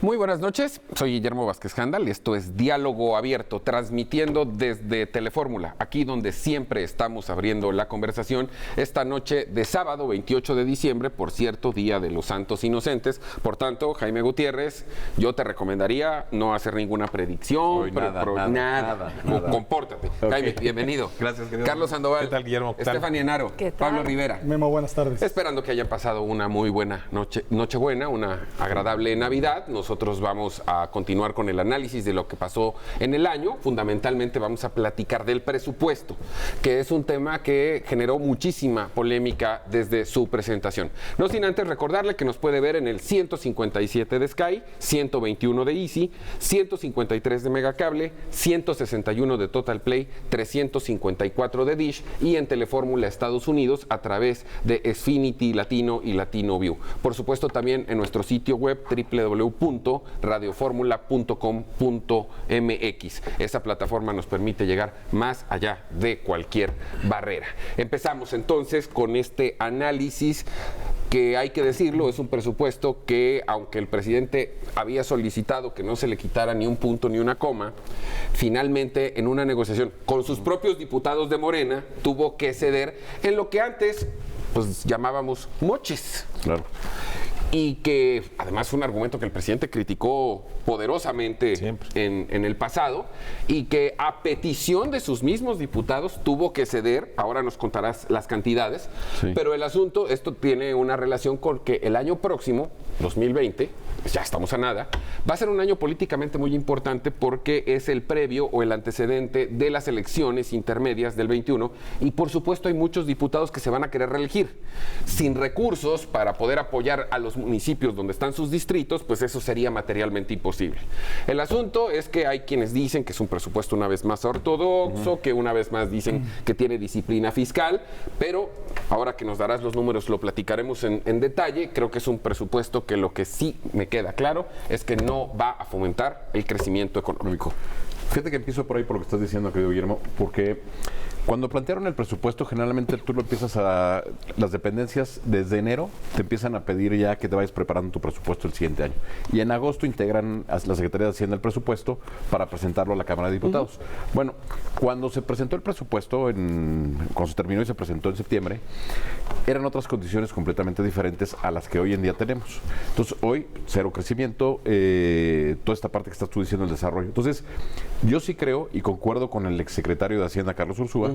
Muy buenas noches, soy Guillermo Vázquez Handal y esto es Diálogo Abierto, transmitiendo desde Telefórmula, aquí donde siempre estamos abriendo la conversación, esta noche de sábado 28 de diciembre, por cierto, Día de los Santos Inocentes. Por tanto, Jaime Gutiérrez, yo te recomendaría no hacer ninguna predicción, nada. Compórtate. Okay. Jaime, bienvenido. Gracias, querido. Carlos Sandoval. ¿Qué tal, Guillermo? ¿Qué tal? Estefanía Enaro. ¿Qué tal? Pablo Rivera. Memo, buenas tardes. Esperando que hayan pasado una muy buena Nochebuena, una agradable Navidad. Nosotros vamos a continuar con el análisis de lo que pasó en el año. Fundamentalmente vamos a platicar del presupuesto, que es un tema que generó muchísima polémica desde su presentación. No sin antes recordarle que nos puede ver en el 157 de Sky, 121 de Easy, 153 de Megacable, 161 de Total Play, 354 de Dish y en Telefórmula Estados Unidos a través de Xfinity Latino y Latino View. Por supuesto también en nuestro sitio web www.radioformula.com.mx. Esa plataforma nos permite llegar más allá de cualquier barrera. Empezamos entonces con este análisis que, hay que decirlo, es un presupuesto que, aunque el presidente había solicitado que no se le quitara ni un punto ni una coma, finalmente en una negociación con sus propios diputados de Morena tuvo que ceder en lo que antes pues llamábamos moches. Claro. Y que además fue un argumento que el presidente criticó poderosamente en el pasado y que a petición de sus mismos diputados tuvo que ceder. Ahora nos contarás las cantidades, pero el asunto, esto tiene una relación con que el año próximo, 2020, pues ya estamos a nada, va a ser un año políticamente muy importante porque es el previo o el antecedente de las elecciones intermedias del 21 y por supuesto hay muchos diputados que se van a querer reelegir. Sin recursos para poder apoyar a los municipios donde están sus distritos, pues eso sería materialmente imposible. El asunto es que hay quienes dicen que es un presupuesto una vez más ortodoxo, que una vez más dicen que tiene disciplina fiscal, pero ahora que nos darás los números lo platicaremos en detalle. Creo que es un presupuesto que lo que sí me queda claro es que no va a fomentar el crecimiento económico. Fíjate que empiezo por ahí por lo que estás diciendo, querido Guillermo, porque cuando plantearon el presupuesto, generalmente tú lo empiezas a... Las dependencias desde enero te empiezan a pedir ya que te vayas preparando tu presupuesto el siguiente año. Y en agosto integran a la Secretaría de Hacienda el presupuesto para presentarlo a la Cámara de Diputados. Bueno, cuando se presentó el presupuesto, cuando se terminó y se presentó en septiembre, eran otras condiciones completamente diferentes a las que hoy en día tenemos. Entonces, hoy, cero crecimiento, toda esta parte que estás tú diciendo, el desarrollo. Entonces, yo sí creo y concuerdo con el exsecretario de Hacienda, Carlos Ursúa,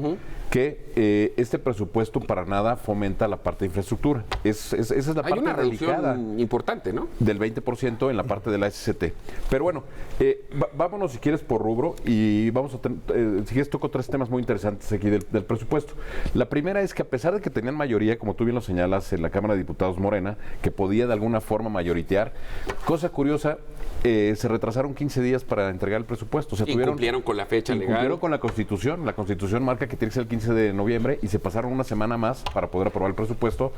que este presupuesto para nada fomenta la parte de infraestructura. Esa es la parte una delicada. reducción importante, ¿no? Del 20% en la parte de la SCT. Pero bueno, vámonos si quieres por rubro y vamos a si quieres toco tres temas muy interesantes aquí del presupuesto. La primera es que a pesar de que tenían mayoría, como tú bien lo señalas, en la Cámara de Diputados Morena, que podía de alguna forma mayoritear, cosa curiosa, se retrasaron 15 días para entregar el presupuesto. O sea, cumplieron con la fecha legal. Cumplieron con la Constitución. La Constitución marca que tiene que ser el 15 de noviembre y se pasaron una semana más para poder aprobar el presupuesto.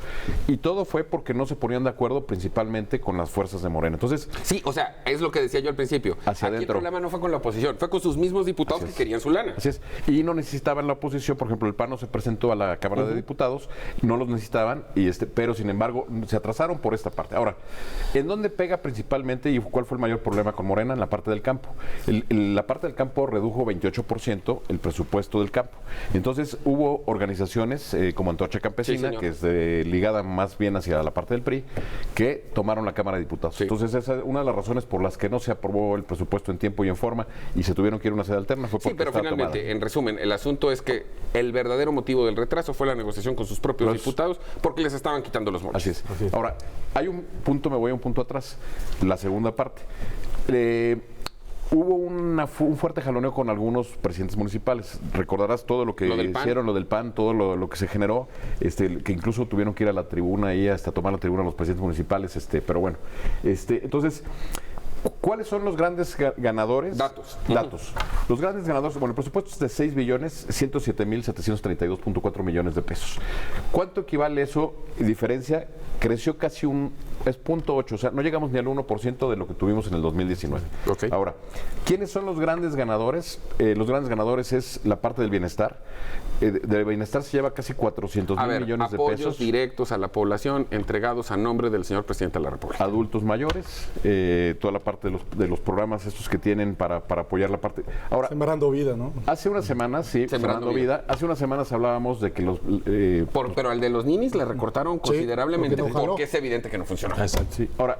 Y todo fue porque no se ponían de acuerdo principalmente con las fuerzas de Morena. Entonces, sí, o sea, es lo que decía yo al principio. Hacia Aquí adentro. el problema no fue con la oposición, fue con sus mismos diputados que querían su lana. Así es. Y no necesitaban la oposición. Por ejemplo, el PAN no se presentó a la Cámara de Diputados, no los necesitaban, pero sin embargo se atrasaron por esta parte. Ahora, ¿en dónde pega principalmente y cuál fue el mayor problema con Morena? En la parte del campo. La parte del campo redujo 28% el presupuesto del campo. Entonces hubo organizaciones como Antorcha Campesina, que es ligada más bien hacia la parte del PRI, que tomaron la Cámara de Diputados. Sí. Entonces esa es una de las razones por las que no se aprobó el presupuesto en tiempo y en forma y se tuvieron que ir a una sede alterna. Fue porque pero finalmente, tomada. En resumen, el asunto es que el verdadero motivo del retraso fue la negociación con sus propios diputados porque les estaban quitando los moches. Así es. Ahora, hay un punto, me voy a un punto atrás, la segunda parte. Hubo un fuerte jaloneo con algunos presidentes municipales. Recordarás todo lo que hicieron, lo del PAN, todo lo que se generó, que incluso tuvieron que ir a la tribuna y hasta tomar la tribuna los presidentes municipales, pero bueno. Entonces, ¿cuáles son los grandes ganadores? Datos. Los grandes ganadores, bueno, el presupuesto es de 6.107.732.4 millones de pesos. ¿Cuánto equivale eso? Diferencia, creció casi es 0.8, o sea, no llegamos ni al 1% de lo que tuvimos en el 2019. Okay. Ahora, ¿quiénes son los grandes ganadores? Los grandes ganadores es la parte del bienestar. Del bienestar se lleva casi 400,000 millones de pesos. Apoyos directos a la población entregados a nombre del señor presidente de la República. Adultos mayores, toda la parte parte de los programas estos que tienen para apoyar la parte. Ahora, Sembrando Vida, ¿no? hace unas semanas, sí, Sembrando Vida. Hace unas semanas hablábamos de que los... pero al de los ninis le recortaron considerablemente porque es evidente que no funcionó. Exacto. Sí. Ahora,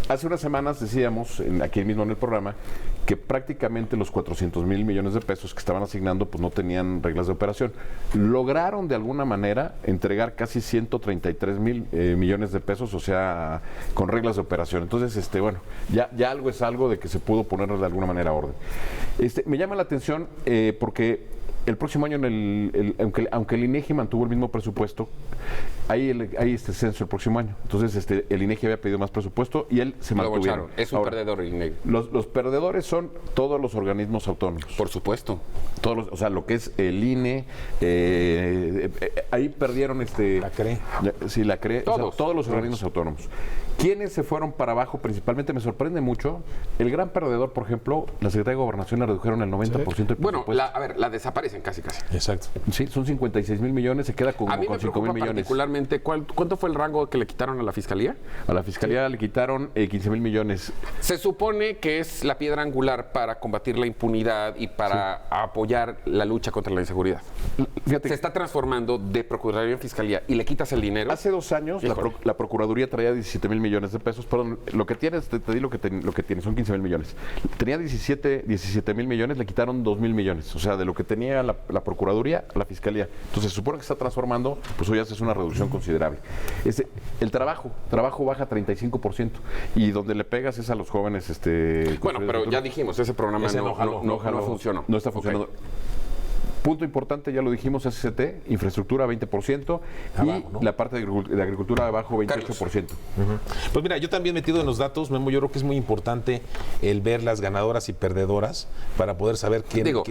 hace unas semanas decíamos, aquí mismo en el programa, que prácticamente los 400,000 millones de pesos que estaban asignando pues no tenían reglas de operación. Lograron de alguna manera entregar casi 133,000 millones de pesos, o sea, con reglas de operación. Entonces, bueno, ya algo es algo de que se pudo poner de alguna manera orden. Me llama la atención porque el próximo año, aunque el INEGI mantuvo el mismo presupuesto, hay este censo el próximo año. Entonces, el INEGI había pedido más presupuesto y él se mantuvo. Es un perdedor el INEGI. Los perdedores son todos los organismos autónomos. Por supuesto. O sea, lo que es el INE, ahí perdieron la CRE. Sí, la CRE. Todos los organismos autónomos. ¿Quiénes se fueron para abajo? Principalmente me sorprende mucho. El gran perdedor, por ejemplo, la Secretaría de Gobernación le redujeron el 90% del presupuesto. Bueno, la desaparecen casi. Exacto. Sí, son 56,000 millones, se queda con 5,000 millones. Particularmente, ¿cuánto fue el rango que le quitaron a la Fiscalía? A la Fiscalía le quitaron 15,000 millones. Se supone que es la piedra angular para combatir la impunidad y para apoyar la lucha contra la inseguridad. Fíjate, se está transformando de Procuraduría en Fiscalía y le quitas el dinero. Hace 2 años la Procuraduría traía 17,000 millones de pesos. Perdón, lo que tienes, te di lo que tiene, son 15,000 millones. Tenía 17,000 millones, le quitaron 2,000 millones. O sea, de lo que tenía la Procuraduría a la Fiscalía. Entonces se supone que se está transformando, pues hoy haces una reducción considerable. El trabajo baja 35% y donde le pegas es a los jóvenes. Bueno, pero ya dijimos, ese programa no funcionó. No está funcionando. Okay. Punto importante, ya lo dijimos, SCT, infraestructura 20% abajo, ¿no? La parte de agricultura abajo 28%. Pues mira, yo también metido en los datos, Memo, yo creo que es muy importante el ver las ganadoras y perdedoras para poder saber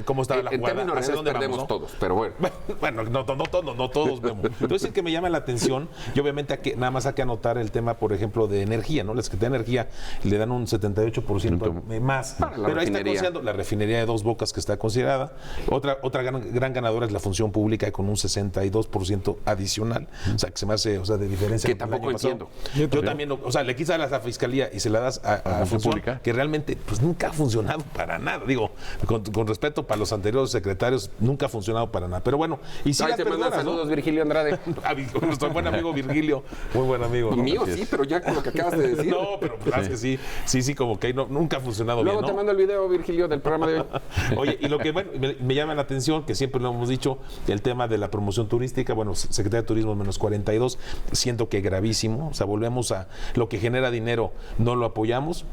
cómo está la jugada, hacia dónde perdemos, ¿no? Todos, pero bueno. Bueno, no todos, Memo. Entonces el que me llama la atención, y obviamente nada más hay que anotar el tema, por ejemplo, de energía, ¿no? La Secretaría de Energía le dan un 78% más. Pero ahí está considerando la refinería de Dos Bocas que está considerada. Otra gran ganadora es la función pública con un 62% adicional. O sea, que se me hace, de diferencia. Que tampoco entiendo. Yo también, le quitas a la fiscalía y se la das a función pública, que realmente pues nunca ha funcionado para nada. Digo, con respeto para los anteriores secretarios, nunca ha funcionado para nada. Pero bueno, y si te manda saludos, ¿no? Virgilio Andrade. Nuestro buen amigo Virgilio, muy buen amigo. ¿No? Mío sí, pero ya con lo que acabas de decir. No, pero es que sí, como que nunca ha funcionado Luego bien, ¿no? Te mando el video, Virgilio, del programa de hoy. Oye, y lo que me llama la atención, que siempre lo hemos dicho, el tema de la promoción turística, Secretaría de Turismo menos 42, siento que gravísimo, o sea, volvemos a lo que genera dinero, no lo apoyamos.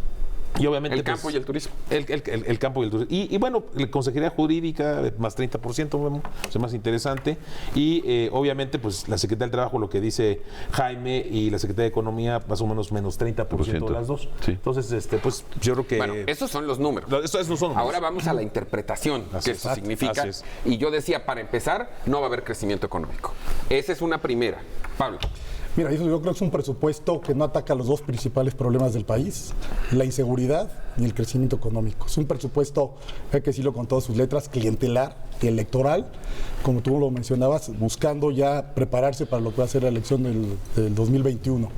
Y obviamente el campo y el turismo. El campo y el turismo. Y bueno, la Consejería Jurídica, más 30%, es más interesante. Y obviamente, pues la Secretaría del Trabajo, lo que dice Jaime, y la Secretaría de Economía, más o menos 30% las dos. Sí. Entonces, pues yo creo que... Bueno, esos son los números. Esos son números. Ahora vamos a la interpretación que eso significa. Y yo decía, para empezar, no va a haber crecimiento económico. Esa es una primera. Pablo. Mira, yo creo que es un presupuesto que no ataca los dos principales problemas del país, la inseguridad y el crecimiento económico. Es un presupuesto, hay que decirlo con todas sus letras, clientelar y electoral, como tú lo mencionabas, buscando ya prepararse para lo que va a ser la elección del 2021.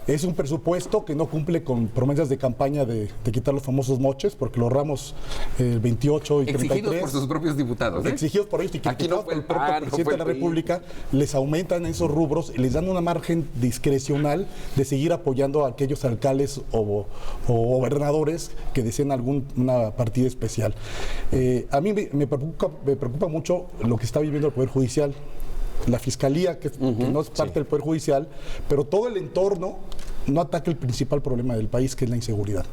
Es un presupuesto que no cumple con promesas de campaña de quitar los famosos moches, porque los ramos 28 y 33... Exigidos por sus propios diputados. Exigidos por ellos y criticados por el propio presidente de la República, les aumentan esos rubros y les dan una margen discrecional de seguir apoyando a aquellos alcaldes o gobernadores que deseen alguna partida especial. A mí me preocupa mucho lo que está viviendo el Poder Judicial. La Fiscalía, que no es parte del Poder Judicial, pero todo el entorno no ataca el principal problema del país, que es la inseguridad.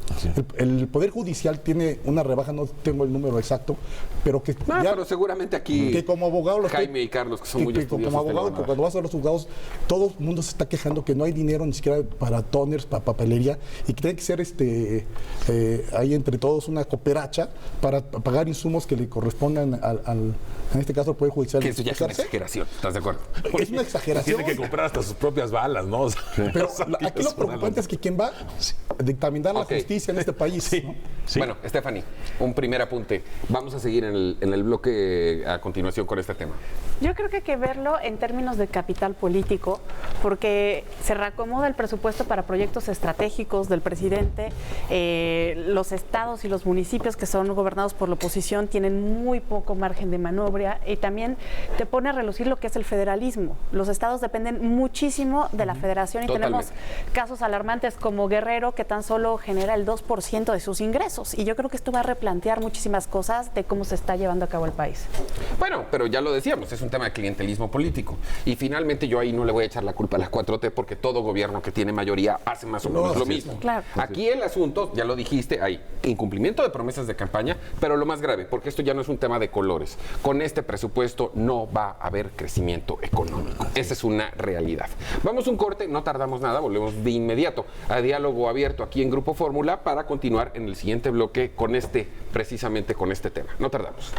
El Poder Judicial tiene una rebaja, no tengo el número exacto, pero que pero seguramente aquí que como abogado Jaime y Carlos, que son muy estudiosos, como abogado, cuando vas a los juzgados, todo el mundo se está quejando que no hay dinero ni siquiera para toners, para papelería, y que tiene que ser ahí entre todos una cooperacha para pagar insumos que le correspondan en este caso al Poder Judicial. Que eso ya es una exageración, ¿estás de acuerdo? Es una exageración. Tiene que comprar hasta sus propias balas, ¿no? Pero aquí lo preocupante es que quien va a dictaminar la justicia en este país. Sí. ¿no? Sí. Bueno, Stephanie, un primer apunte. Vamos a seguir en el bloque a continuación con este tema. Yo creo que hay que verlo en términos de capital político, porque se reacomoda el presupuesto para proyectos estratégicos del presidente. Los estados y los municipios que son gobernados por la oposición tienen muy poco margen de maniobra, y también te pone a relucir lo que es el federalismo. Los estados dependen muchísimo de la federación y tenemos casos alarmantes como Guerrero, que tan solo genera el 2% de sus ingresos. Y yo creo que esto va a replantear muchísimas cosas de cómo se está llevando a cabo el país. Bueno, pero ya lo decíamos, es un tema de clientelismo político. Y finalmente yo ahí no le voy a echar la culpa a la 4T, porque todo gobierno que tiene mayoría hace más o menos lo mismo. Claro. Aquí el asunto, ya lo dijiste, hay incumplimiento de promesas de campaña, pero lo más grave, porque esto ya no es un tema de colores. Con este presupuesto no va a haber crecimiento económico. Esa es una realidad. Vamos a un corte, no tardamos nada, volvemos de inmediato a Diálogo Abierto aquí en Grupo Fórmula para continuar en el siguiente bloque precisamente con este tema. No tardamos.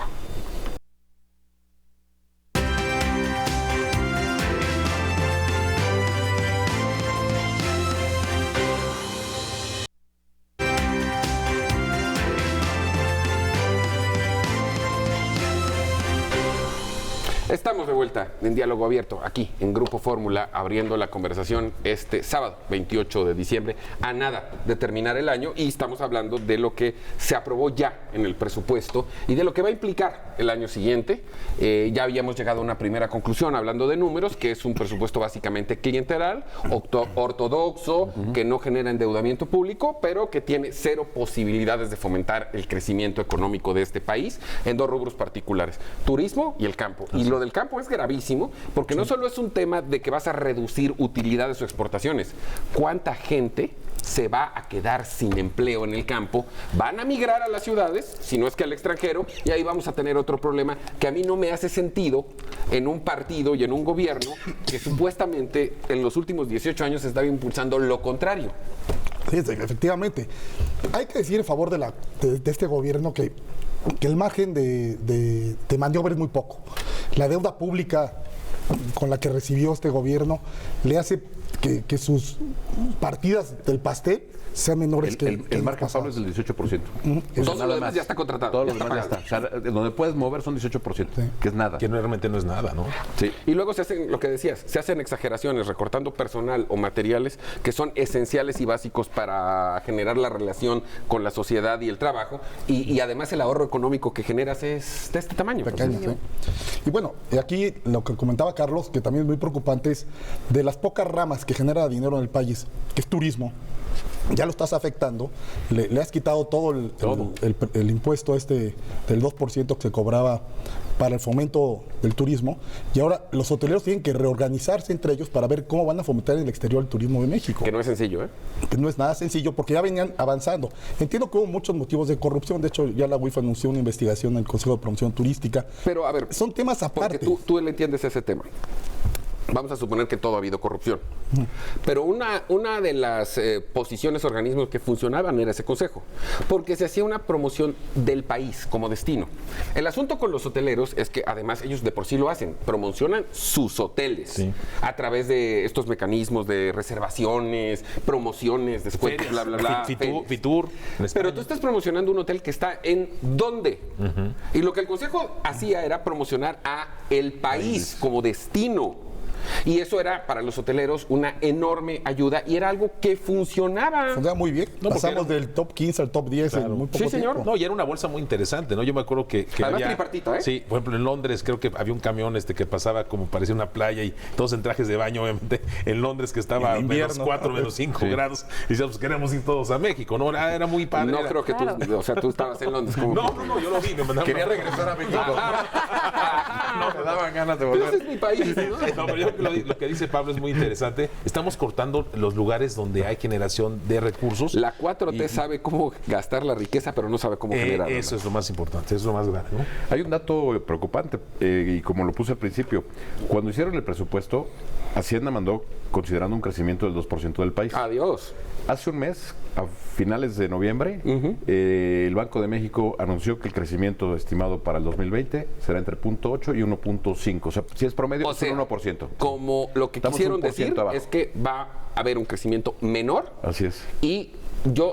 Estamos de vuelta en Diálogo Abierto, aquí en Grupo Fórmula, abriendo la conversación este sábado, 28 de diciembre, a nada de terminar el año, y estamos hablando de lo que se aprobó ya en el presupuesto y de lo que va a implicar el año siguiente. Ya habíamos llegado a una primera conclusión hablando de números, que es un presupuesto básicamente clientelar, ortodoxo, que no genera endeudamiento público, pero que tiene cero posibilidades de fomentar el crecimiento económico de este país en dos rubros particulares: turismo y el campo. Y lo del campo es gravísimo, porque no solo es un tema de que vas a reducir utilidades o exportaciones. ¿Cuánta gente se va a quedar sin empleo en el campo? Van a migrar a las ciudades, si no es que al extranjero, y ahí vamos a tener otro problema que a mí no me hace sentido en un partido y en un gobierno que supuestamente en los últimos 18 años estaba impulsando lo contrario. Sí, efectivamente. Hay que decir en favor de este gobierno que el margen de maniobra es muy poco. La deuda pública con la que recibió este gobierno le hace que sus partidas del pastel sean menores que el margen, Pablo, es del 18%. Todo lo demás ya está contratado. Todo lo demás ya está. O sea, donde puedes mover son 18%, que es nada. Que realmente no es nada, ¿no? Sí. Y luego se hacen, lo que decías, se hacen exageraciones recortando personal o materiales que son esenciales y básicos para generar la relación con la sociedad y el trabajo, y además el ahorro económico que generas es de este tamaño. Pequeño, sí. Y bueno, aquí lo que comentaba Carlos, que también es muy preocupante, es de las pocas ramas que genera dinero en el país, que es turismo. Ya lo estás afectando, le has quitado todo el impuesto del 2% que se cobraba para el fomento del turismo, y ahora los hoteleros tienen que reorganizarse entre ellos para ver cómo van a fomentar en el exterior el turismo de México. Que no es sencillo, ¿eh? Que no es nada sencillo, porque ya venían avanzando. Entiendo que hubo muchos motivos de corrupción, de hecho ya la UIF anunció una investigación en el Consejo de Promoción Turística. Pero a ver, son temas aparte. Porque tú le entiendes ese tema. Vamos a suponer que todo ha habido corrupción. Pero una de las posiciones, organismos que funcionaban era ese consejo, porque se hacía una promoción del país como destino. El asunto con los hoteleros es que además ellos de por sí lo hacen, promocionan sus hoteles a través de estos mecanismos de reservaciones, promociones, descuentos, bla, bla, bla. Fitur. Pero tú estás promocionando un hotel que está en ¿dónde? Y lo que el consejo hacía era promocionar a el país como destino. Y eso era para los hoteleros una enorme ayuda, y era algo que funcionaba. Funcionaba muy bien. Pasamos del top 15 al top 10 en muy poco Sí, señor. tiempo. No, y era una bolsa muy interesante, ¿no? Yo me acuerdo que además había... tripartita, ¿eh? Sí, por ejemplo, en Londres creo que había un camión que pasaba como parecía una playa, y todos en trajes de baño, obviamente, en Londres, que estaba a menos 4, menos 5 grados. Y decíamos, pues queremos ir todos a México, ¿no? Era muy padre. No creo que tú estabas en Londres. Como No, yo lo vi, me mandaron. Quería regresar a México. No, me daban ganas de Pero volver. ese es mi país, ¿no? No, pero yo creo que lo que dice Pablo es muy interesante. Estamos cortando los lugares donde hay generación de recursos. La 4T sabe cómo gastar la riqueza, pero no sabe cómo generarla. Eso es lo más importante, eso es lo más grave, ¿no? Hay un dato preocupante, y como lo puse al principio, cuando hicieron el presupuesto, Hacienda mandó considerando un crecimiento del 2% del país. Adiós. Hace un mes, a finales de noviembre, el Banco de México anunció que el crecimiento estimado para el 2020 será entre 0.8 y 1.5%. 0.5. O sea, si es promedio, es un 1%. Como lo que Estamos quisieron 1% decir abajo. es que va a haber un crecimiento menor. Así es. Y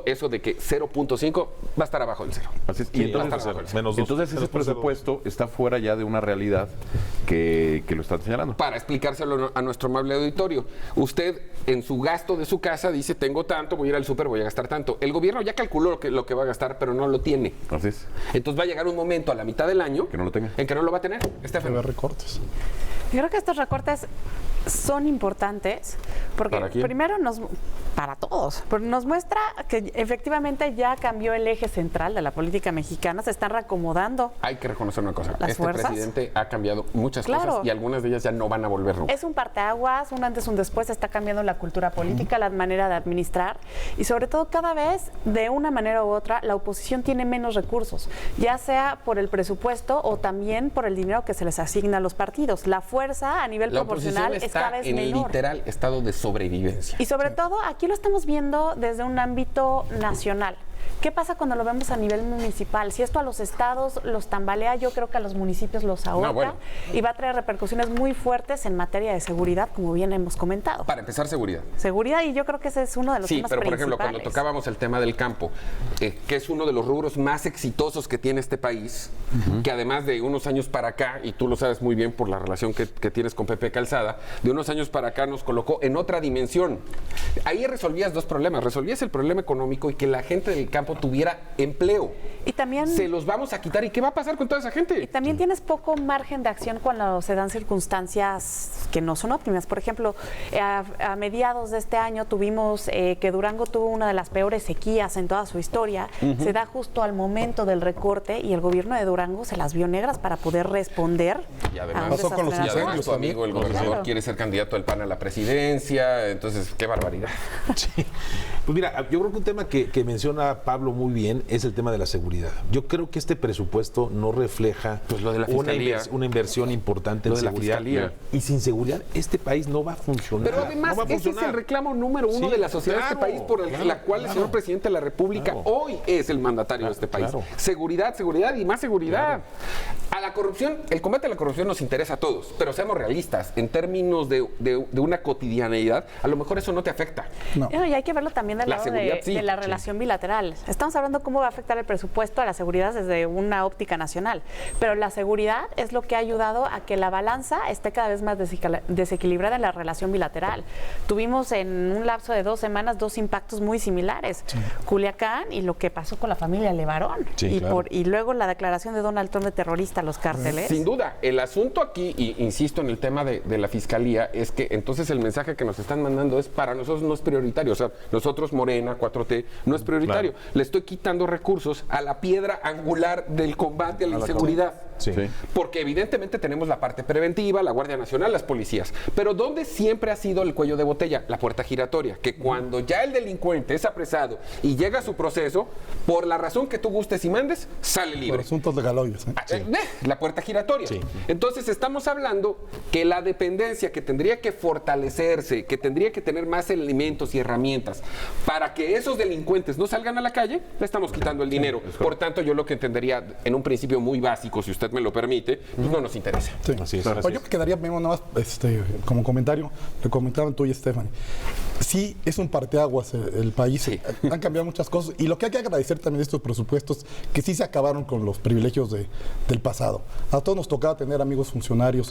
eso de que 0.5 va a estar abajo del 0. Así es. Y entonces ese presupuesto está fuera ya de una realidad que lo están señalando. Para explicárselo a nuestro amable auditorio, usted en su gasto de su casa dice, tengo tanto, voy a ir al súper, voy a gastar tanto. El gobierno ya calculó lo que va a gastar, pero no lo tiene. Así es. Entonces va a llegar un momento a la mitad del año que no lo tenga. En que no lo va a tener. Va a recortes. Yo creo que estos recortes son importantes porque primero para todos, pero nos muestra que efectivamente ya cambió el eje central de la política mexicana, se están reacomodando. Hay que reconocer una cosa, este presidente ha cambiado muchas cosas y algunas de ellas ya no van a volver nunca. Es un parteaguas, un antes, un después, está cambiando la cultura política, la manera de administrar y sobre todo cada vez de una manera u otra la oposición tiene menos recursos, ya sea por el presupuesto o también por el dinero que se les asigna a los partidos. La fuerza a nivel proporcional es cada vez menor. En el literal estado de sobrevivencia. Y sobre todo aquí lo estamos viendo desde un ámbito nacional. ¿Qué pasa cuando lo vemos a nivel municipal? Si esto a los estados los tambalea, yo creo que a los municipios los ahorca y va a traer repercusiones muy fuertes en materia de seguridad, como bien hemos comentado. Para empezar, seguridad. Seguridad, y yo creo que ese es uno de los temas pero por principales. ejemplo, cuando tocábamos el tema del campo, que es uno de los rubros más exitosos que tiene este país, que además de unos años para acá, y tú lo sabes muy bien por la relación que tienes con Pepe Calzada, de unos años para acá nos colocó en otra dimensión. Ahí resolvías dos problemas. Resolvías el problema económico y que la gente del campo tuviera empleo. Y también se los vamos a quitar. ¿Y qué va a pasar con toda esa gente? Y también tienes poco margen de acción cuando se dan circunstancias que no son óptimas. Por ejemplo, a mediados de este año tuvimos que Durango tuvo una de las peores sequías en toda su historia. Se da justo al momento del recorte y el gobierno de Durango se las vio negras para poder responder. Y además, pasó con los incendios. Tu amigo, el gobernador, quiere ser candidato del PAN a la presidencia. Entonces, qué barbaridad. Sí. Pues mira, yo creo que un tema que menciona Pablo muy bien es el tema de la seguridad. Yo creo que este presupuesto no refleja lo de la una inversión importante en seguridad. Y sin seguridad, este país no va a funcionar. Pero además, ese es el reclamo número uno de la sociedad de este país, por la cual el señor presidente de la República hoy es el mandatario de este país. Seguridad, seguridad y más seguridad. A la corrupción, el combate a la corrupción nos interesa a todos, pero seamos realistas, en términos de una cotidianeidad, a lo mejor eso no te afecta. No. Y hay que verlo también del lado de la relación bilateral. Estamos hablando cómo va a afectar el presupuesto a la seguridad desde una óptica nacional, pero la seguridad es lo que ha ayudado a que la balanza esté cada vez más desequilibrada en la relación bilateral. Tuvimos en un lapso de 2 semanas 2 impactos muy similares, Culiacán y lo que pasó con la familia Levarón, y luego la declaración de Donald Trump de terrorista a los cárteles. Sin duda, el asunto aquí, y insisto en el tema de la fiscalía, es que entonces el mensaje que nos están mandando es para nosotros no es prioritario, o sea, nosotros Morena, 4T, no es prioritario. Le estoy quitando recursos a la piedra angular del combate a la inseguridad. Porque evidentemente tenemos la parte preventiva, la Guardia Nacional, las policías. Pero ¿dónde siempre ha sido el cuello de botella? La puerta giratoria. Que cuando ya el delincuente es apresado y llega a su proceso, por la razón que tú gustes y mandes, sale libre. Por asuntos de galoyos. La puerta giratoria. Entonces estamos hablando que la dependencia que tendría que fortalecerse, que tendría que tener más elementos y herramientas para que esos delincuentes no salgan a la calle, le estamos quitando el dinero. Por tanto, yo lo que entendería en un principio muy básico, si usted me lo permite, pues no nos interesa. Así es. Yo me quedaría nada más como comentario, le comentaban tú y Stephanie. Sí, es un parteaguas el país. Han cambiado muchas cosas. Y lo que hay que agradecer también de estos presupuestos, que sí se acabaron con los privilegios del pasado. A todos nos tocaba tener amigos funcionarios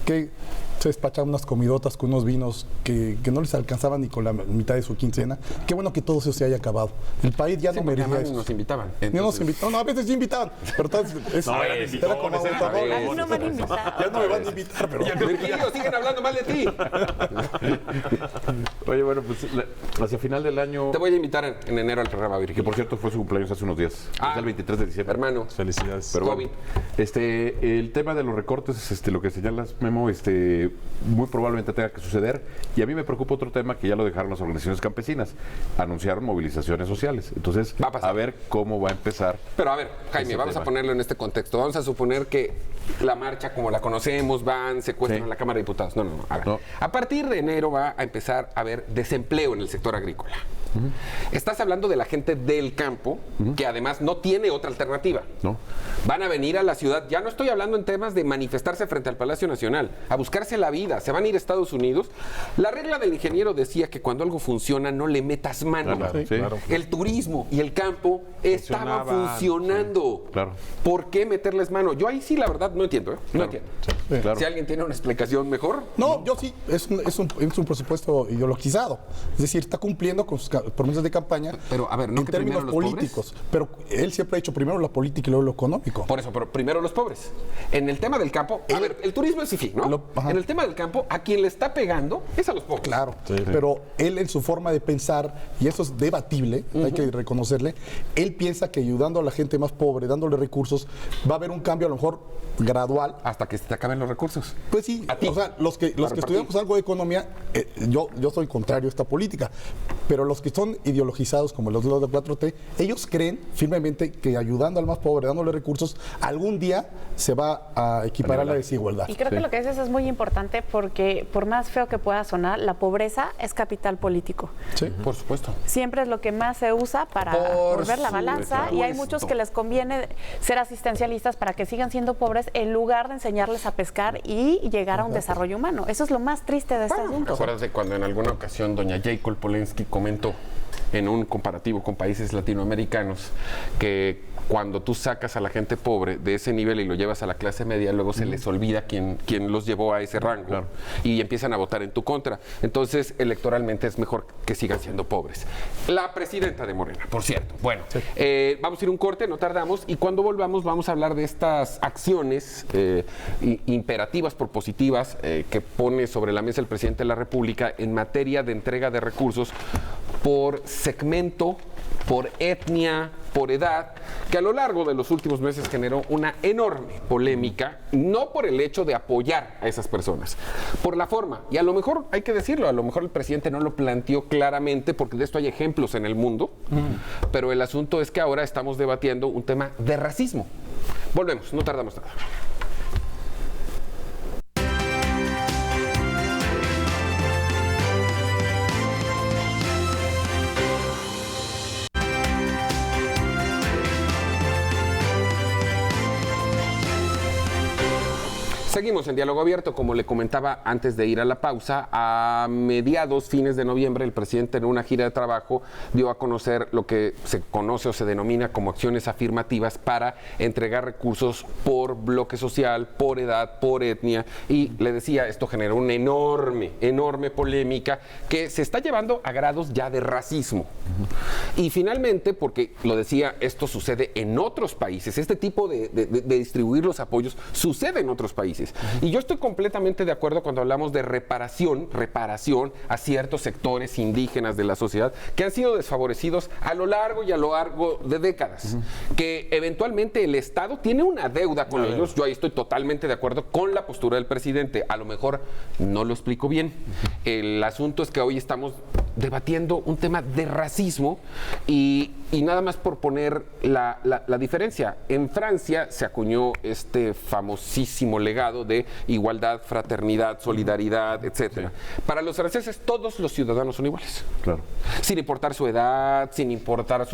que se despachaban unas comidotas con unos vinos que no les alcanzaban ni con la mitad de su quincena. Qué bueno que todo eso se haya acabado. El país ya no merecía eso. Nos invitaban. No nos invitaban. No, a veces sí invitaban. Pero entonces era como no me han invitado. Ya no me van a invitar, pero... Virgilio, siguen hablando mal de ti. Oye, bueno, pues hacia final del año... Te voy a invitar en enero al programa, Virgilio. Que por cierto fue su cumpleaños hace unos días. Es el 23 de diciembre. Hermano. Felicidades. Pero bueno, el tema de los recortes, lo que señalas, Memo, muy probablemente tenga que suceder. Y a mí me preocupa otro tema que ya lo dejaron las organizaciones campesinas. Anunciaron movilizaciones sociales. Entonces, a ver cómo va a empezar. Pero a ver, Jaime, vamos a ponerlo en este contexto. Vamos a suponer que la marcha como la conocemos, secuestran a la Cámara de Diputados. No. A ver. A partir de enero va a empezar a haber desempleo en el sector agrícola. Estás hablando de la gente del campo, que además no tiene otra alternativa. No. Van a venir a la ciudad, ya no estoy hablando en temas de manifestarse frente al Palacio Nacional, a buscarse la vida, se van a ir a Estados Unidos. La regla del ingeniero decía que cuando algo funciona no le metas mano. Claro, sí. Claro. El turismo y el campo estaban funcionando. Sí, claro. ¿Por qué meterles mano? Yo ahí sí, la verdad, no entiendo. No entiendo. Sí, claro. Si alguien tiene una explicación mejor. No, yo sí, es un presupuesto ideologizado. Es decir, está cumpliendo con sus promesas de campaña. Pero, a ver, ¿no en que términos primero los políticos. Pero él siempre ha hecho primero la política y luego lo económico. Por eso, pero primero los pobres. En el tema del campo, a ver, el turismo es sí, ¿no? En el tema del campo, a quien le está pegando es a los pobres. Claro, pero él en su forma de pensar, y eso es debatible, hay que reconocerle, él piensa que ayudando a la gente más pobre, dándole recursos, va a haber un cambio a lo mejor gradual. Hasta que se te acaben los recursos. Pues sí, o sea, los que estudiamos algo de economía, yo soy contrario a esta política, pero los que son ideologizados como los de 4T, ellos creen firmemente que ayudando al más pobre, dándole recursos, algún día se va a equiparar la desigualdad. Y creo que lo que dices es muy importante porque por más feo que pueda sonar, la pobreza es capital político. Sí, por supuesto. Siempre es lo que más se usa para volver la balanza y hay muchos que les conviene ser asistencialistas para que sigan siendo pobres en lugar de enseñarles a pescar y llegar a un desarrollo humano. Eso es lo más triste de este asunto. Acuérdate cuando en alguna ocasión doña Jacob Polensky comentó en un comparativo con países latinoamericanos que cuando tú sacas a la gente pobre de ese nivel y lo llevas a la clase media, luego se les olvida quién los llevó a ese rango y empiezan a votar en tu contra. Entonces, electoralmente es mejor que sigan siendo pobres. La presidenta de Morena, por cierto. Bueno, vamos a ir un corte, no tardamos, y cuando volvamos vamos a hablar de estas acciones imperativas, propositivas, que pone sobre la mesa el presidente de la República en materia de entrega de recursos por segmento, por etnia, por edad, que a lo largo de los últimos meses generó una enorme polémica, no por el hecho de apoyar a esas personas, por la forma. Y a lo mejor, hay que decirlo, a lo mejor el presidente no lo planteó claramente, porque de esto hay ejemplos en el mundo, pero el asunto es que ahora estamos debatiendo un tema de racismo. Volvemos, no tardamos nada. Seguimos en Diálogo Abierto, como le comentaba antes de ir a la pausa. A fines de noviembre, el presidente en una gira de trabajo dio a conocer lo que se conoce o se denomina como acciones afirmativas para entregar recursos por bloque social, por edad, por etnia. Y le decía, esto generó una enorme polémica que se está llevando a grados ya de racismo. Y finalmente, porque lo decía, esto sucede en otros países, este tipo de distribuir los apoyos sucede en otros países. Y yo estoy completamente de acuerdo cuando hablamos de reparación a ciertos sectores indígenas de la sociedad que han sido desfavorecidos a lo largo de décadas, que eventualmente el Estado tiene una deuda con ellos. Yo ahí estoy totalmente de acuerdo con la postura del presidente. A lo mejor no lo explico bien. El asunto es que hoy estamos debatiendo un tema de racismo y nada más por poner la diferencia. En Francia se acuñó este famosísimo legado de igualdad, fraternidad, solidaridad, etcétera. Para los franceses todos los ciudadanos son iguales. Claro. Sin importar su edad, sin importar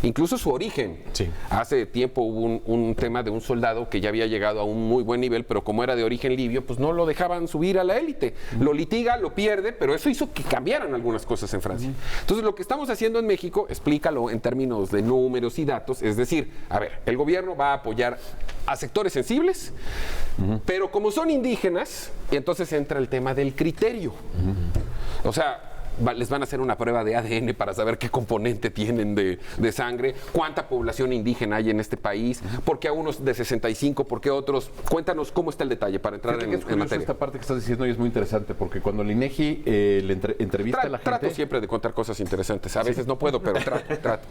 incluso su origen. Sí. Hace tiempo hubo un tema de un soldado que ya había llegado a un muy buen nivel, pero como era de origen libio, pues no lo dejaban subir a la élite. Lo litiga, lo pierde, pero eso hizo que cambiaran algunas cosas en Francia. Entonces, lo que estamos haciendo en México, explícalo en términos de números y datos, es decir, a ver, el gobierno va a apoyar a sectores sensibles, pero como son indígenas, entonces entra el tema del criterio. O sea, les van a hacer una prueba de ADN para saber qué componente tienen de sangre, cuánta población indígena hay en este país, por qué a unos de 65, por qué otros. Cuéntanos cómo está el detalle para entrar en materia. Esta parte que estás diciendo y es muy interesante, porque cuando el INEGI le entrevista a la gente... Trato siempre de contar cosas interesantes. A veces no puedo, pero trato.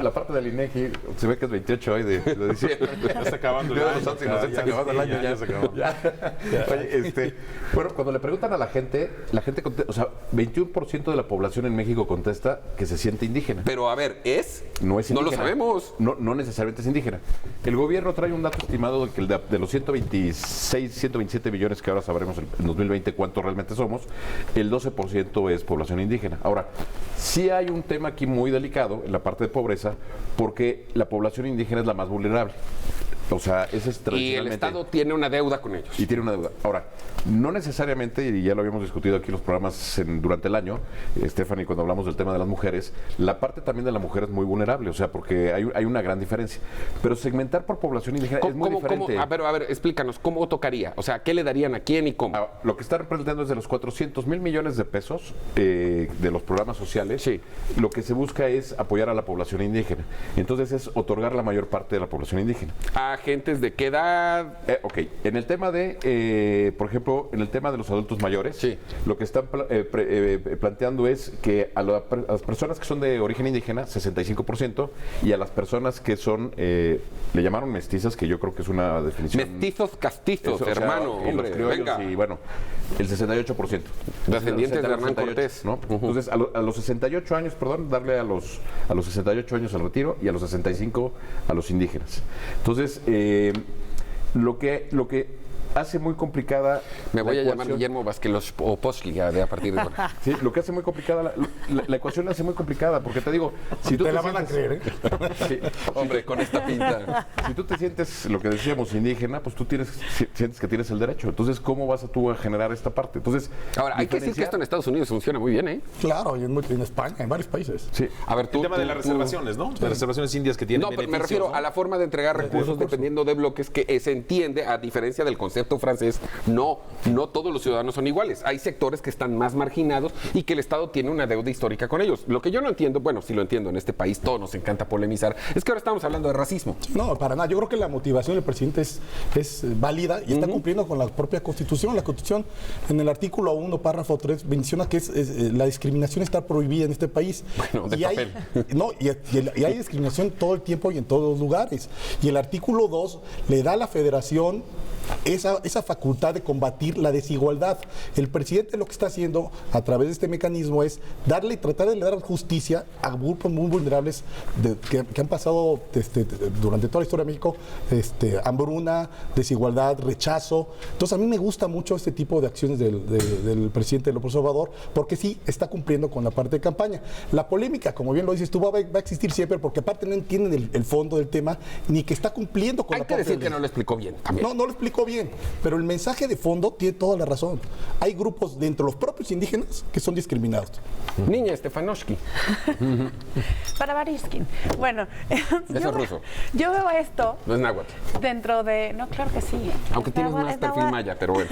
La parte del INEGI, se ve que es 28 hoy de diciembre. Ya está acabando el año. Ya se acabó el año. Ya se acabó. Oye, bueno, cuando le preguntan a la gente, o sea, 21 21% de la población en México contesta que se siente indígena. Pero a ver, no es indígena. No lo sabemos. No necesariamente es indígena. El gobierno trae un dato estimado de que de los 127 millones que ahora sabremos en 2020 cuánto realmente somos, el 12% es población indígena. Ahora, sí hay un tema aquí muy delicado en la parte de pobreza, porque la población indígena es la más vulnerable. O sea, ese es tradicionalmente... Y el Estado tiene una deuda con ellos. Y tiene una deuda. Ahora, no necesariamente, y ya lo habíamos discutido aquí en los programas durante el año, Stephanie, cuando hablamos del tema de las mujeres, la parte también de la mujer es muy vulnerable, o sea, porque hay una gran diferencia. Pero segmentar por población indígena es muy diferente. A ver, explícanos, ¿cómo tocaría? O sea, ¿qué le darían a quién y cómo? Lo que están planteando es de los 400,000 millones de pesos de los programas sociales, sí. Lo que se busca es apoyar a la población indígena. Entonces es otorgar la mayor parte de la población indígena. ¿Agentes de qué edad? Ok, en el tema de, por ejemplo, en el tema de los adultos mayores, sí. Lo que están planteando es que a las personas que son de origen indígena, 65%, y a las personas que son, le llamaron mestizas, que yo creo que es una definición... Mestizos castizos, eso, hermano, hombre, venga. Y bueno, el 68%. Descendientes de Hernán 68, Cortés. ¿no? Entonces, a los 68 años, darle a los 68 años al retiro y a los 65 a los indígenas. Entonces, lo que hace muy complicada... Me voy a llamar Guillermo Vázquez Oposchli a partir de ahora. Sí, lo que hace muy complicada, la ecuación la hace muy complicada, porque te digo, si tú te la van a creer, ¿eh? Sí, hombre, con esta pinta. Si tú te sientes, lo que decíamos, indígena, pues tú sientes que tienes el derecho. Entonces, ¿cómo vas tú a generar esta parte? Entonces, ahora, hay que decir que esto en Estados Unidos funciona muy bien, ¿eh? Claro, y en España, en varios países. Sí. A ver, el tema de las reservaciones, ¿no? Las reservaciones indias que tienen No, pero me refiero a la forma de entregar recursos dependiendo de bloques, que se entiende, a diferencia del concepto francés. No todos los ciudadanos son iguales. Hay sectores que están más marginados y que el Estado tiene una deuda histórica con ellos. Lo que yo no entiendo, bueno, sí lo entiendo, en este país todos nos encanta polemizar, es que ahora estamos hablando de racismo. No, para nada. Yo creo que la motivación del presidente es válida y está cumpliendo con la propia Constitución. La Constitución, en el artículo 1, párrafo 3, menciona que la discriminación está prohibida en este país. Bueno, de papel. Y hay discriminación todo el tiempo y en todos los lugares. Y el artículo 2 le da a la Federación esa facultad de combatir la desigualdad. El presidente lo que está haciendo a través de este mecanismo es tratar de dar justicia a grupos muy vulnerables que han pasado durante toda la historia de México, hambruna, desigualdad, rechazo. Entonces a mí me gusta mucho este tipo de acciones del presidente López Obrador, porque sí está cumpliendo con la parte de campaña. La polémica, como bien lo dices tú, va a existir siempre, porque aparte no entienden el fondo del tema, ni que está cumpliendo con la parte. Hay que decir que no lo explicó bien también. No lo explicó bien, pero el mensaje de fondo tiene toda la razón. Hay grupos dentro de los propios indígenas que son discriminados. Niña Stefanovsky. Para Bariskin. Bueno, eso es ruso. Yo veo esto. No es náhuatl. Dentro de. No, claro que sí. Aunque tienes más perfil maya, pero bueno.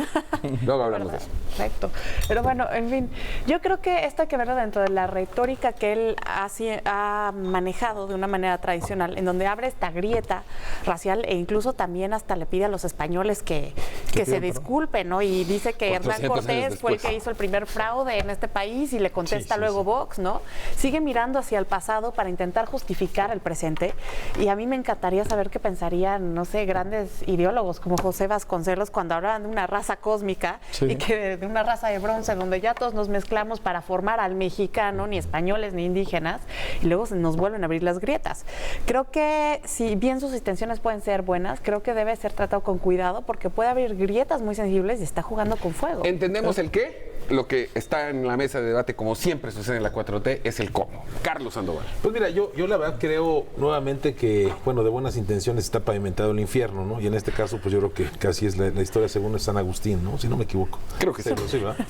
Luego hablamos de eso. Perfecto. Pero bueno, en fin, yo creo que esto hay que verlo dentro de la retórica que él ha manejado de una manera tradicional, en donde abre esta grieta racial e incluso también hasta le pide a los españoles que se disculpen, ¿no? Y dice que Hernán Cortés fue el que hizo el primer fraude en este país y le contesta luego Vox, ¿no? Sigue mirando hacia el pasado para intentar justificar el presente y a mí me encantaría saber qué pensarían, no sé, grandes ideólogos como José Vasconcelos cuando hablaban de una raza cósmica y que de una raza de bronce donde ya todos nos mezclamos para formar al mexicano, ni españoles ni indígenas, y luego se nos vuelven a abrir las grietas. Creo que si bien sus intenciones pueden ser buenas, creo que debe ser tratado con cuidado porque puede haber grietas muy sensibles y está jugando con fuego. ¿Entendemos el qué? Lo que está en la mesa de debate, como siempre sucede en la 4T, es el cómo. Carlos Sandoval. Pues mira, yo la verdad creo nuevamente que, bueno, de buenas intenciones está pavimentado el infierno, ¿no? Y en este caso, pues yo creo que casi es la historia según San Agustín, ¿no? Si no me equivoco. Creo que sí. Sí, ¿verdad?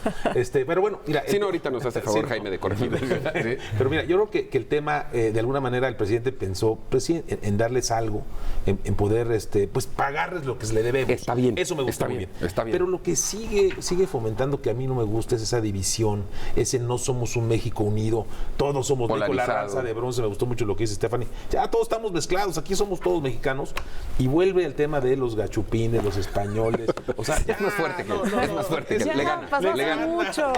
Pero bueno, mira... Si no, ahorita nos hace favor, Jaime, de corregir. ¿Sí? Pero mira, yo creo que el tema, de alguna manera, el presidente pensó en darles algo, en poder, pues pagarles lo que se le debemos. Está bien. Eso me gusta muy bien. Está bien. Pero lo que sigue fomentando que a mí no me gusta es esa división, ese no somos un México unido, todos somos México, la raza de bronce. Me gustó mucho lo que dice Stephanie. Ya todos estamos mezclados, aquí somos todos mexicanos. Y vuelve el tema de los gachupines, los españoles. O sea, ya, es más fuerte que es más fuerte que le gana. Le gana mucho.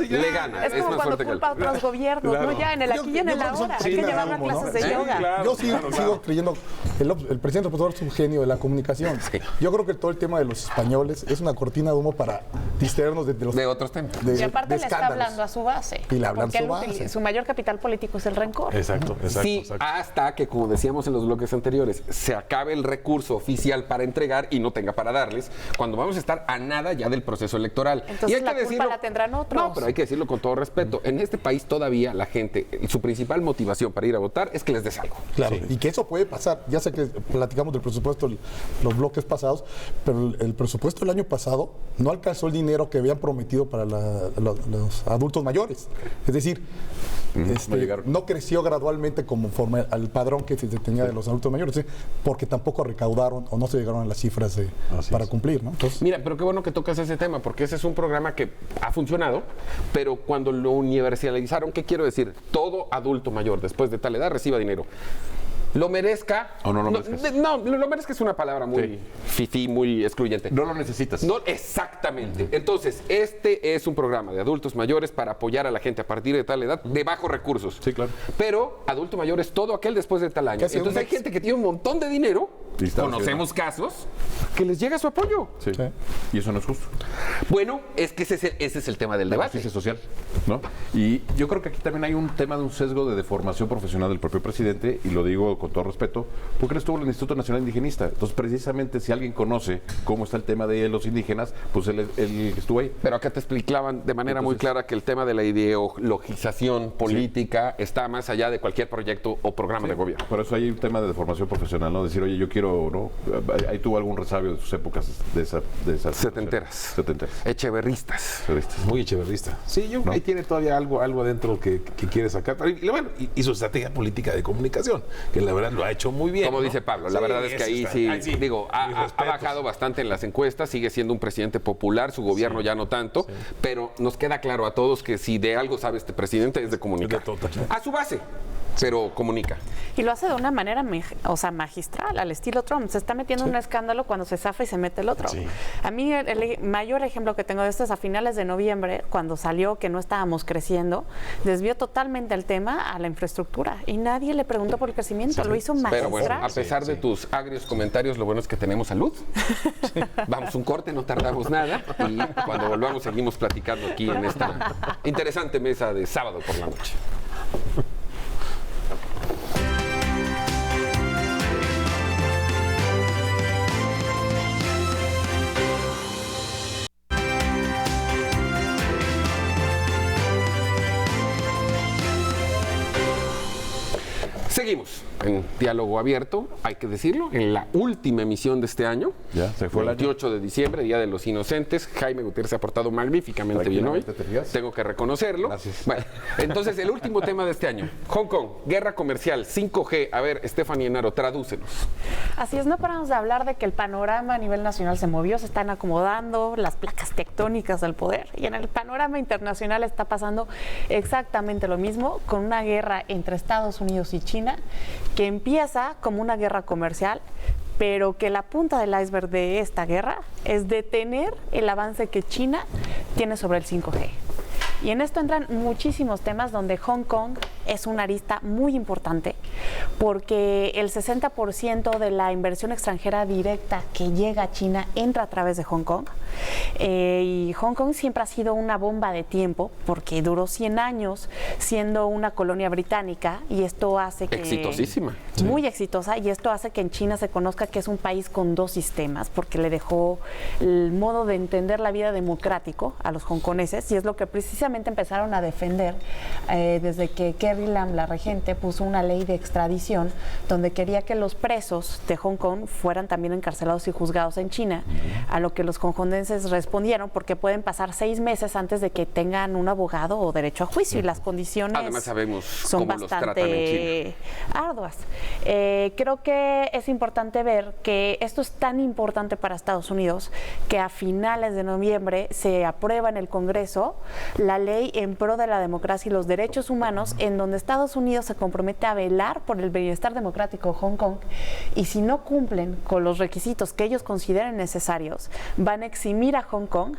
Le gana. Es como cuando culpa a otros gobiernos, ¿no? Ya en el aquí y en el ahora. Hay que llevar a clases de yoga. Yo sigo creyendo el presidente López Obrador es un genio de la comunicación. Yo creo que todo el tema de los españoles es una cortina de humo para distraernos de otros temas. Y aparte le está hablando a su base. Y le hablan a su base. Su mayor capital político es el rencor. Exacto. Sí, hasta que, como decíamos en los bloques anteriores, se acabe el recurso oficial para entregar y no tenga para darles, cuando vamos a estar a nada ya del proceso electoral. Entonces y hay la que culpa la tendrán otros. No, pero hay que decirlo con todo respeto. En este país todavía la gente, su principal motivación para ir a votar es que les des algo. Claro, y que eso puede pasar. Ya sé que platicamos del presupuesto los bloques pasados, pero el presupuesto del año pasado no alcanzó el dinero que habían prometido para los adultos mayores. Es decir, no creció gradualmente conforme al padrón que se tenía de los adultos mayores, porque tampoco recaudaron o no se llegaron a las cifras para cumplir, ¿no? Entonces, mira, pero qué bueno que tocas ese tema, porque ese es un programa que ha funcionado, pero cuando lo universalizaron, ¿qué quiero decir? Todo adulto mayor después de tal edad reciba dinero. Lo merezca. O no lo merezcas. No, lo merezca es una palabra muy fifí, muy excluyente. No lo necesitas. No, exactamente. Entonces, este es un programa de adultos mayores para apoyar a la gente a partir de tal edad de bajos recursos. Sí, claro. Pero adulto mayor es todo aquel después de tal año. Entonces hay gente que tiene un montón de dinero. Conocemos casos que les llega su apoyo. Sí. Y eso no es justo. Bueno, es que ese es el tema del debate. Justicia social, ¿no? Y yo creo que aquí también hay un tema de un sesgo de deformación profesional del propio presidente, y lo digo con todo respeto, porque él estuvo en el Instituto Nacional Indigenista. Entonces, precisamente, si alguien conoce cómo está el tema de los indígenas, pues él estuvo ahí. Pero acá te explicaban de manera muy clara que el tema de la ideologización política está más allá de cualquier proyecto o programa de gobierno. Por eso hay un tema de deformación profesional, ¿no? Decir, oye, yo quiero, ¿no? Ahí tuvo algún resabio de sus épocas de esas setenteras. Echeverristas. Muy echeverrista. Sí, yo ahí tiene todavía algo adentro que quiere sacar. Y su estrategia política de comunicación, que la verdad lo ha hecho muy bien. Como dice Pablo, la verdad es que ahí sí, digo, ha bajado bastante en las encuestas, sigue siendo un presidente popular, su gobierno ya no tanto, pero nos queda claro a todos que si de algo sabe este presidente es de comunicar. A su base, pero comunica. Y lo hace de una manera magistral, al estilo Trump. Se está metiendo en un escándalo cuando se zafa y se mete el otro. A mí el mayor ejemplo que tengo de esto es a finales de noviembre, cuando salió que no estábamos creciendo, desvió totalmente el tema a la infraestructura y nadie le preguntó por el crecimiento, lo hizo magistral. Pero bueno, a pesar de tus agrios comentarios, lo bueno es que tenemos salud. Vamos un corte, no tardamos nada, y cuando volvamos seguimos platicando aquí en esta interesante mesa de sábado por la noche. Seguimos en Diálogo Abierto, hay que decirlo, en la última emisión de este año. Ya, se fue el 28 de diciembre, Día de los Inocentes. Jaime Gutiérrez se ha portado magníficamente bien hoy. Tengo que reconocerlo. Gracias. Bueno, entonces, el último tema de este año. Hong Kong, guerra comercial, 5G. A ver, Stephanie Enaro, tradúcenos. Así es, no paramos de hablar de que el panorama a nivel nacional se movió, se están acomodando las placas tectónicas del poder. Y en el panorama internacional está pasando exactamente lo mismo, con una guerra entre Estados Unidos y China, que empieza como una guerra comercial, pero que la punta del iceberg de esta guerra es detener el avance que China tiene sobre el 5G. Y en esto entran muchísimos temas donde Hong Kong es una arista muy importante, porque el 60% de la inversión extranjera directa que llega a China entra a través de Hong Kong. Y Hong Kong siempre ha sido una bomba de tiempo, porque duró 100 años siendo una colonia británica, y esto hace que... Exitosísima. Muy exitosa, y esto hace que en China se conozca que es un país con dos sistemas, porque le dejó el modo de entender la vida democrático a los hongkoneses, y es lo que precisamente empezaron a defender desde que Carrie Lam, la regente, puso una ley de extradición donde quería que los presos de Hong Kong fueran también encarcelados y juzgados en China, a lo que los hongkoneses respondieron, porque pueden pasar 6 meses antes de que tengan un abogado o derecho a juicio, y las condiciones además sabemos son cómo los tratan en China. Arduas. Creo que es importante ver que esto es tan importante para Estados Unidos que a finales de noviembre se aprueba en el Congreso la ley en pro de la democracia y los derechos humanos, en donde Estados Unidos se compromete a velar por el bienestar democrático de Hong Kong, y si no cumplen con los requisitos que ellos consideren necesarios, van a eximir a Hong Kong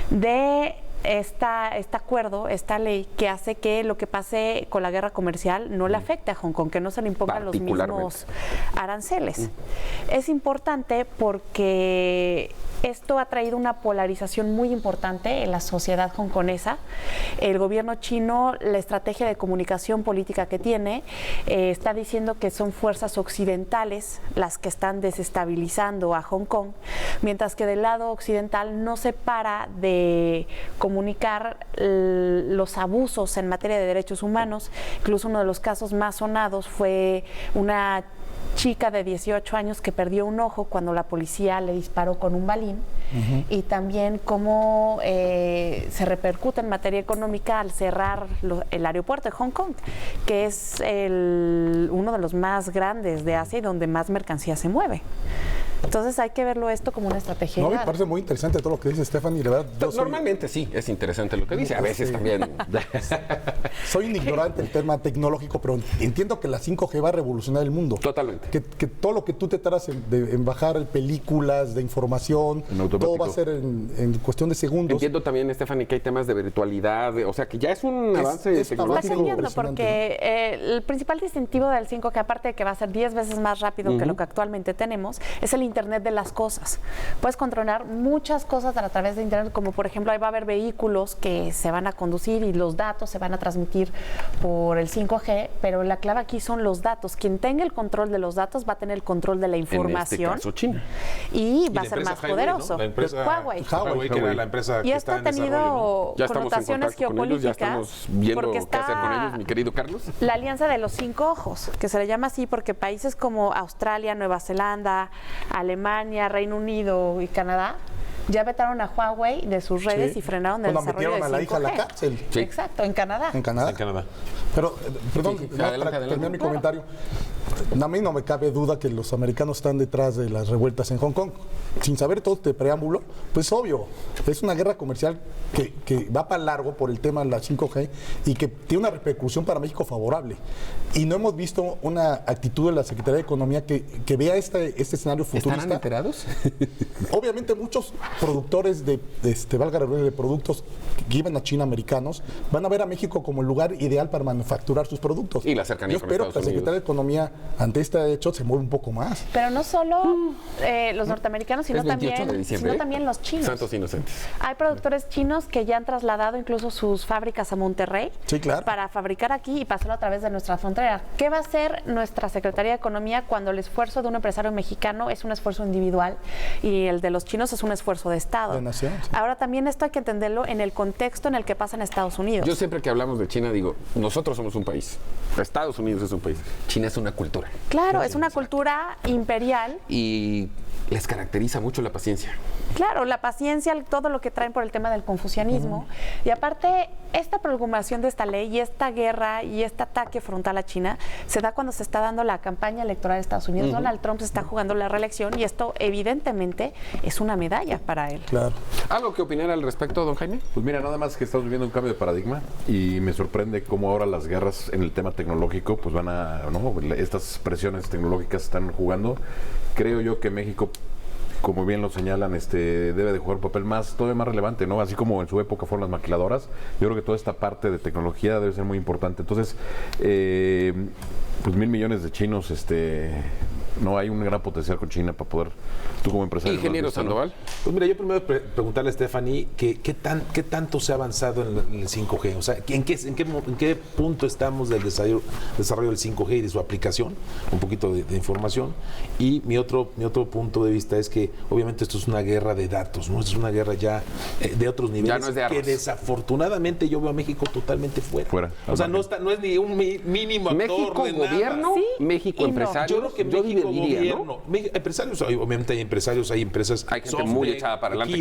de este acuerdo, esta ley que hace que lo que pase con la guerra comercial no le afecte a Hong Kong, que no se le impongan los mismos aranceles. Es importante porque esto ha traído una polarización muy importante en la sociedad hongkonesa. El gobierno chino, la estrategia de comunicación política que tiene, está diciendo que son fuerzas occidentales las que están desestabilizando a Hong Kong, mientras que del lado occidental no se para de comunicar los abusos en materia de derechos humanos. Incluso uno de los casos más sonados fue una chica de 18 años que perdió un ojo cuando la policía le disparó con un balín, y también cómo se repercute en materia económica al cerrar el aeropuerto de Hong Kong, que es uno de los más grandes de Asia y donde más mercancía se mueve. Entonces hay que verlo esto como una estrategia. No, me parece muy interesante todo lo que dice Stephanie, la verdad. Normalmente sí, es interesante lo que dice, a veces también. Soy un ignorante del tema tecnológico, pero entiendo que la 5G va a revolucionar el mundo. Totalmente. Que todo lo que tú te tardas en bajar películas, de información, todo va a ser en cuestión de segundos. Entiendo también, Stephanie, que hay temas de virtualidad, o sea, que ya es un avance tecnológico. Está cambiando porque el principal distintivo del 5G, aparte de que va a ser 10 veces más rápido que lo que actualmente tenemos, es el Internet de las cosas. Puedes controlar muchas cosas a través de Internet, como por ejemplo, ahí va a haber vehículos que se van a conducir y los datos se van a transmitir por el 5G, pero la clave aquí son los datos. Quien tenga el control de los datos va a tener el control de la información. En este caso, China. Y va a ser más poderoso. La empresa Huawei, que era la empresa y que esto está ha tenido connotaciones geopolíticas. Ya estamos viendo qué hacer con ellos, mi querido Carlos. La alianza de los 5 ojos, que se le llama así porque países como Australia, Nueva Zelanda, Alemania, Reino Unido y Canadá ya vetaron a Huawei de sus redes y frenaron el desarrollo de 5G. Metieron a la hija a la cárcel. Sí. Exacto, en Canadá. En Canadá. Pero, perdón, para terminar mi comentario, a mí no me cabe duda que los americanos están detrás de las revueltas en Hong Kong. Sin saber todo este preámbulo, pues obvio, es una guerra comercial que va para largo por el tema de la 5G y que tiene una repercusión para México favorable. Y no hemos visto una actitud de la Secretaría de Economía que vea este escenario futurista. ¿Estarán enterados? Obviamente muchos productores de productos que iban a China, americanos, van a ver a México como el lugar ideal para manufacturar sus productos. Y la cercanía Yo espero que la Secretaría de Economía ante este hecho se mueva un poco más. Pero no solo los norteamericanos, sino también los chinos. Santos inocentes. Hay productores chinos que ya han trasladado incluso sus fábricas a Monterrey, sí, claro, para fabricar aquí y pasarlo a través de nuestra frontera. ¿Qué va a hacer nuestra Secretaría de Economía cuando el esfuerzo de un empresario mexicano es un esfuerzo individual y el de los chinos es un esfuerzo de Estado? De nación, sí. Ahora también esto hay que entenderlo en el contexto en el que pasa en Estados Unidos. Yo siempre que hablamos de China digo, nosotros somos un país, Estados Unidos es un país, China es una cultura. Claro, es una cultura imperial. Y les caracteriza mucho la paciencia. Claro, la paciencia, todo lo que traen por el tema del confucianismo. Y aparte, esta promulgación de esta ley y esta guerra y este ataque frontal a China se da cuando se está dando la campaña electoral de Estados Unidos. Donald Trump se está jugando la reelección y esto evidentemente es una medalla para él. Claro. ¿Algo que opinar al respecto, don Jaime? Pues mira, nada más que estamos viviendo un cambio de paradigma y me sorprende cómo ahora las guerras en el tema tecnológico pues van a, ¿no? Estas presiones tecnológicas están jugando. Creo yo que México, como bien lo señalan, debe de jugar un papel todavía más relevante, ¿no? Así como en su época fueron las maquiladoras, yo creo que toda esta parte de tecnología debe ser muy importante. Entonces, pues 1,000 millones de chinos, no hay un gran potencial con China para poder, tú como empresario. Ingeniero Sandoval. Pues mira, yo primero preguntarle a Stephanie ¿qué tanto se ha avanzado en el 5G? O sea, ¿en qué punto estamos del desarrollo del 5G y de su aplicación? Un poquito de información. Y mi otro punto de vista es que obviamente esto es una guerra de datos, ¿no? Esto es una guerra ya de otros niveles. Ya no es de armas. Que desafortunadamente yo veo a México totalmente fuera. O sea, no es ni un mínimo actor México de gobierno, nada. ¿Sí? México empresario. Yo creo que México gobierno, empresarios, obviamente hay empresarios, hay empresas, hay gente muy echada para adelante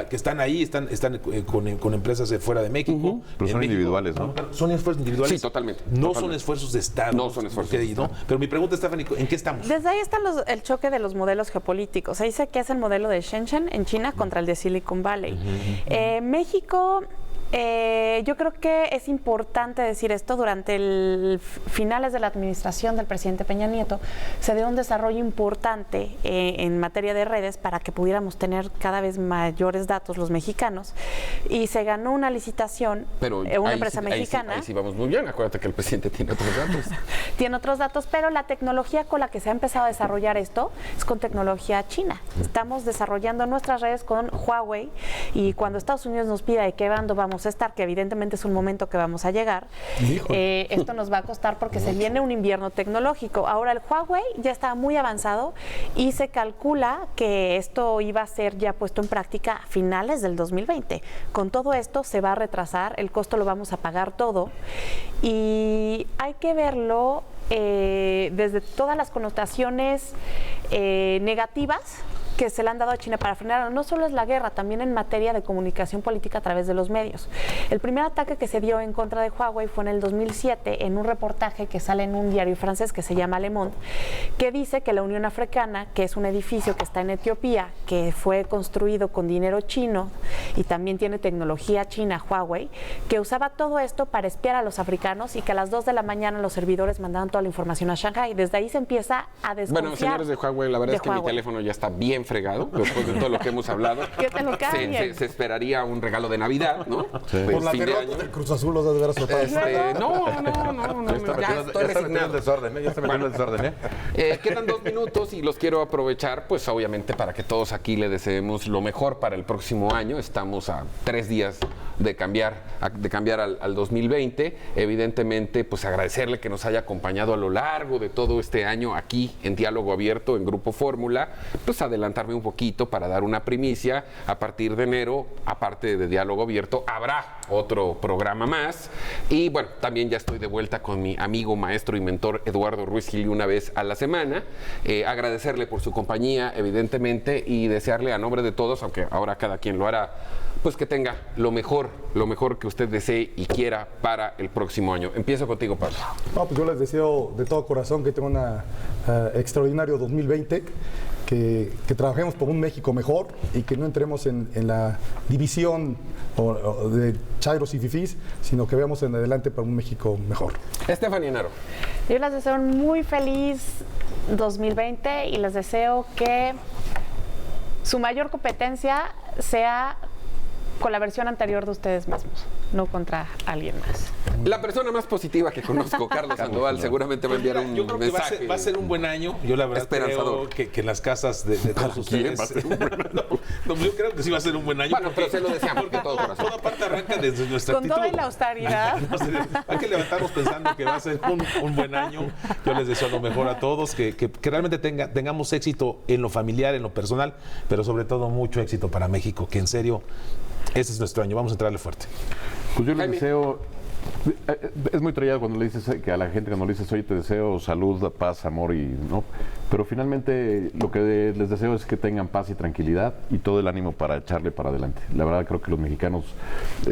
que están ahí, están con empresas de fuera de México. Pero son individuales, ¿no? Son esfuerzos individuales. Sí, totalmente. Son esfuerzos de Estado. No son esfuerzos de Estado. Pero mi pregunta, Stephanie, ¿en qué estamos? Desde ahí está el choque de los modelos geopolíticos. Ahí sé que es el modelo de Shenzhen en China contra el de Silicon Valley. México Yo creo que es importante decir esto. Durante finales de la administración del presidente Peña Nieto se dio un desarrollo importante en materia de redes para que pudiéramos tener cada vez mayores datos los mexicanos, y se ganó una licitación, una empresa mexicana. Ahí sí vamos muy bien. Acuérdate que el presidente tiene otros datos. Tiene otros datos, pero la tecnología con la que se ha empezado a desarrollar esto es con tecnología china. Estamos desarrollando nuestras redes con Huawei, y cuando Estados Unidos nos pida de qué bando vamos a estar, que evidentemente es un momento que vamos a llegar, esto nos va a costar porque se viene un invierno tecnológico. Ahora el Huawei ya está muy avanzado y se calcula que esto iba a ser ya puesto en práctica a finales del 2020. Con todo esto se va a retrasar, el costo lo vamos a pagar todo, y hay que verlo desde todas las connotaciones negativas que se le han dado a China para frenar. No solo es la guerra, también en materia de comunicación política a través de los medios. El primer ataque que se dio en contra de Huawei fue en el 2007, en un reportaje que sale en un diario francés que se llama Le Monde, que dice que la Unión Africana, que es un edificio que está en Etiopía, que fue construido con dinero chino y también tiene tecnología china, Huawei, que usaba todo esto para espiar a los africanos, y que a las 2 de la mañana los servidores mandaban toda la información a Shanghái. Desde ahí se empieza a desconfiar. Bueno, señores de Huawei, la verdad es que mi teléfono ya está bien fregado después de todo lo que hemos hablado. Que te lo cambien. Se esperaría un regalo de Navidad, ¿no? Sí. Por la derrota del Cruz Azul los de veras total. No. Ya estoy resignado. Ya está metiendo el desorden, Quedan 2 minutos y los quiero aprovechar, pues obviamente para que todos aquí le deseemos lo mejor para el próximo año. Estamos a 3 días de cambiar al 2020. Evidentemente, pues agradecerle que nos haya acompañado a lo largo de todo este año aquí en Diálogo Abierto en Grupo Fórmula. Pues adelantarme un poquito para dar una primicia. A partir de enero, aparte de Diálogo Abierto, habrá otro programa más. Y bueno, también ya estoy de vuelta con mi amigo, maestro y mentor Eduardo Ruiz Gil una vez a la semana. Agradecerle por su compañía, evidentemente, y desearle a nombre de todos, aunque ahora cada quien lo hará, pues que tenga lo mejor que usted desee y quiera para el próximo año. Empiezo contigo, Pablo. No, pues yo les deseo de todo corazón que tengan un extraordinario 2020, que trabajemos por un México mejor y que no entremos en la división de chairos y fifís, sino que veamos en adelante para un México mejor. Estefanía Naro. Yo les deseo un muy feliz 2020 y les deseo que su mayor competencia sea con la versión anterior de ustedes mismos, no contra alguien más. La persona más positiva que conozco, Carlos Sandoval, seguramente va a enviar un mensaje. Que va a ser un buen año. Yo la verdad creo que en las casas de todos ustedes va a ser un buen año. Yo creo que sí va a ser un buen año. Bueno, pero se lo deseamos de todo corazón. Toda parte arranca desde nuestra actitud. Con toda la austeridad. Hay que levantarnos pensando que va a ser un buen año. Yo les deseo lo mejor a todos, que realmente tengamos éxito en lo familiar, en lo personal, pero sobre todo mucho éxito para México, que en serio, ese es nuestro año. Vamos a entrarle fuerte. Pues yo les deseo, es muy trillado cuando le dices que a la gente, cuando le dices, oye, te deseo salud, paz, amor, y no, pero finalmente lo que les deseo es que tengan paz y tranquilidad y todo el ánimo para echarle para adelante. La verdad creo que los mexicanos,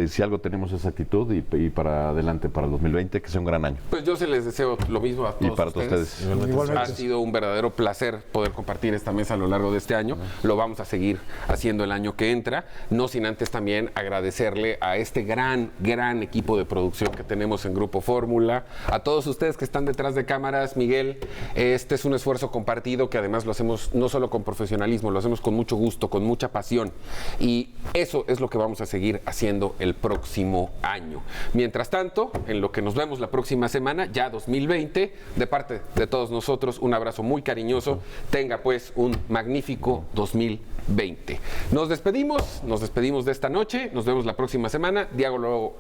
si algo tenemos esa actitud y para adelante para el 2020, que sea un gran año. Pues yo se les deseo lo mismo a todos y para ustedes. Igualmente. Ha sido un verdadero placer poder compartir esta mesa a lo largo de este año. Lo vamos a seguir haciendo el año que entra, no sin antes también agradecerle a este gran equipo de producción que tenemos en Grupo Fórmula, a todos ustedes que están detrás de cámaras. Miguel, este es un esfuerzo compartido que además lo hacemos no solo con profesionalismo, lo hacemos con mucho gusto, con mucha pasión, y eso es lo que vamos a seguir haciendo el próximo año. Mientras tanto, en lo que nos vemos la próxima semana, ya 2020, de parte de todos nosotros, un abrazo muy cariñoso. Tenga pues un magnífico 2020. Nos despedimos de esta noche, nos vemos la próxima semana. Diálogo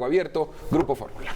Abierto, Grupo Fórmula.